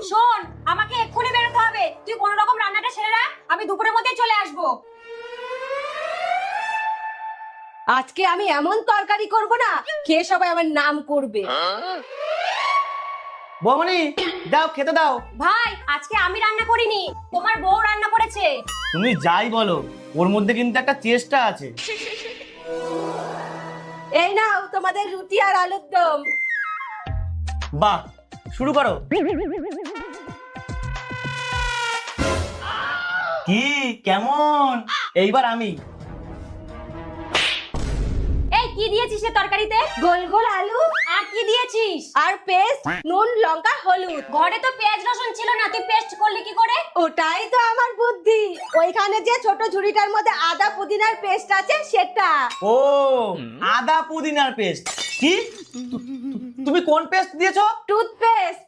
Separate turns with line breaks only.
শোন, আমাকে এক্ষুনি বেরোতে হবে। তুই কোনো রকম রান্নাটা সেরে রাখ, আমি দুপুরের মধ্যেই চলে আসবো। আজকে আমি এমন তরকারি করব না, খেয়ে সবাই আমার নাম করবে।
বৌমনি দাও, খেতে দাও।
ভাই, আজকে আমি রান্না করিনি, তোমার বউ রান্না করেছে।
তুমি যাই বলো, ওর মধ্যে কিন্তু একটা চেষ্টা আছে।
এই নাও তোমাদের রুটি আর আলুর দম।
বাহ, শুরু করো। কি কেমন? এইবার আমি।
এই কি দিয়েছিস রে তরকারিতে? গোল গোল আলু। আর কি দিয়েছিস? আর পেস্ট, নুন, লঙ্কা, হলুদ। ঘরে তো পেঁয়াজ রসুন ছিল না, তুই পেস্ট করলি কি করে? ওটাই তো আমার বুদ্ধি। ওইখানে যে ছোট ঝুড়িটার মধ্যে আদা পুদিনার পেস্ট আছে সেটা।
ও, আদা পুদিনার পেস্ট। কি তুমি কোন পেস্ট দিয়েছো?
টুথপেস্ট।